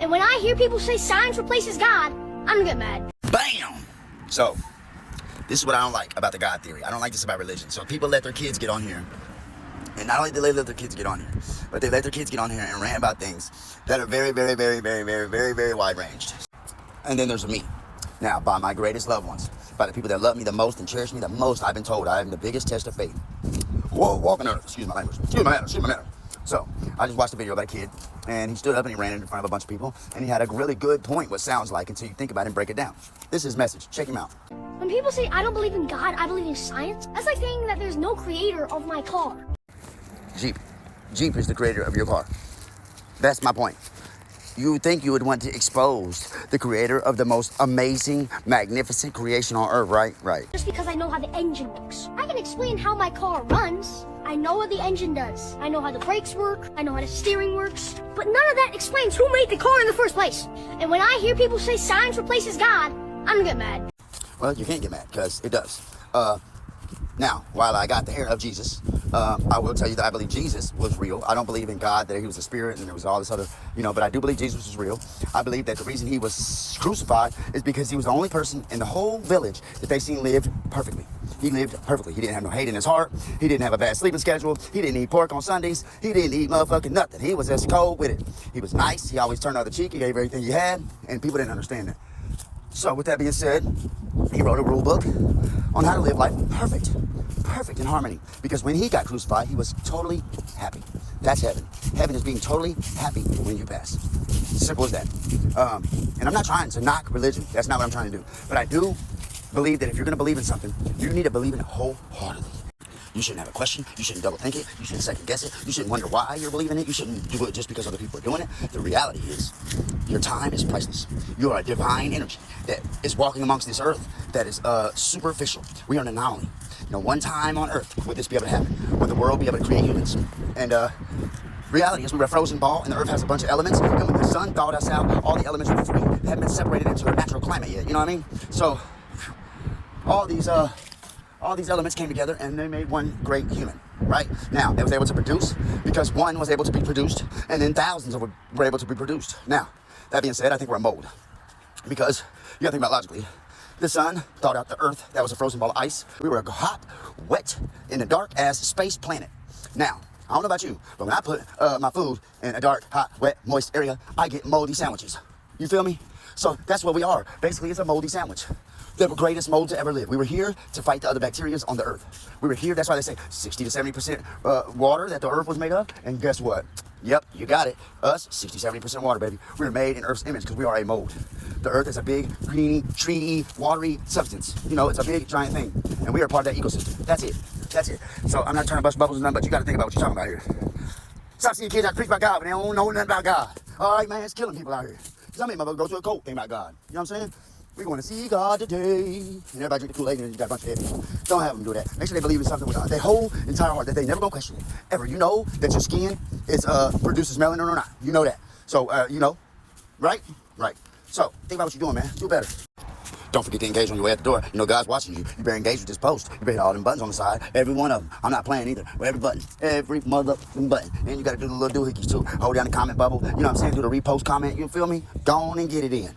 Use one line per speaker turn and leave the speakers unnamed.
And when I hear people say science replaces God, I'm gonna get mad.
Bam! So, this is what I don't like about the God theory. I don't like this about religion. So people let their kids get on here. And not only do they let their kids get on here, but they let their kids get on here and rant about things that are very, very, very, very, very, very, very wide-ranged. And then there's me. Now, by my greatest loved ones, by the people that love me the most and cherish me the most, I've been told I am the biggest test of faith. Whoa, walking earth. Excuse my language. Excuse my manner. So, I just watched a video about a kid, and he stood up and he ran in front of a bunch of people, and he had a really good point, what sounds like, until you think about it and break it down. This is his message. Check him out.
When people say I don't believe in God, I believe in science, that's like saying that there's no creator of my car.
Jeep. Jeep is the creator of your car. That's my point. You would think you would want to expose the creator of the most amazing, magnificent creation on earth, right? Right.
Just because I know how the engine works. I can explain how my car runs. I know what the engine does. I know how the brakes work. I know how the steering works. But none of that explains who made the car in the first place. And when I hear people say science replaces God, I'm gonna get mad.
Well, you can't get mad, because it does. Now, while I got the hair of Jesus, I will tell you that I believe Jesus was real. I don't believe in God, that he was a spirit and there was all this other, but I do believe Jesus was real. I believe that the reason he was crucified is because he was the only person in the whole village that they seen lived perfectly. He lived perfectly. He didn't have no hate in his heart. He didn't have a bad sleeping schedule. He didn't eat pork on Sundays. He didn't eat motherfucking nothing. He was just cold with it. He was nice. He always turned the other cheek. He gave everything he had, and people didn't understand that. So with that being said, he wrote a rule book on how to live life perfect in harmony. Because when he got crucified, he was totally happy. That's heaven. Heaven is being totally happy when you pass. Simple as that. And I'm not trying to knock religion. That's not what I'm trying to do. But I do believe that if you're going to believe in something, you need to believe in it wholeheartedly. You shouldn't have a question. You shouldn't double think it. You shouldn't second guess it. You shouldn't wonder why you're believing it. You shouldn't do it just because other people are doing it. The reality is, your time is priceless. You are a divine energy that is walking amongst this earth that is superficial. We are an anomaly. One time on earth would this be able to happen. Would the world be able to create humans? And reality is, we were a frozen ball, and the earth has a bunch of elements. And when the sun thawed us out, all the elements were free. They haven't been separated into their natural climate yet. You know what I mean? So all these elements came together and they made one great human, right? Now, they was able to produce because one was able to be produced and then thousands were able to be produced. Now, that being said, I think we're a mold because you gotta think about logically. The sun thawed out the earth that was a frozen ball of ice. We were a hot, wet, in the dark ass space planet. Now, I don't know about you, but when I put my food in a dark, hot, wet, moist area, I get moldy sandwiches. You feel me? So that's what we are. Basically, it's a moldy sandwich. The greatest mold to ever live. We were here to fight the other bacteria on the earth. We were here, that's why they say 60 to 70% water that the earth was made of. And guess what? Yep, you got it. Us, 60, 70% water, baby. We were made in Earth's image because we are a mold. The earth is a big, greeny, treey, watery substance. It's a big, giant thing. And we are part of that ecosystem. That's it. That's it. So I'm not trying to bust bubbles or nothing, but you got to think about what you're talking about here. Stop seeing kids out preach about God, but they don't know nothing about God. All right, man, it's killing people out here. Some of them motherfuckers go to a cult, think about God. You know what I'm saying? We're going to see God today. And everybody drink the Kool-Aid and you got a bunch of heavies. Don't have them do that. Make sure they believe in something with their whole entire heart that they never gonna question it. Ever. You know that your skin is produces melanin or not. You know that. So, right? Right. So, think about what you're doing, man. Do better. Don't forget to engage on your way out the door. God's watching you. You better engage with this post. You better hit all them buttons on the side. Every one of them. I'm not playing either. But every button. Every motherfucking button. And you got to do the little doohickeys too. Hold down the comment bubble. You know what I'm saying? Do the repost comment. You feel me? Go on and get it in.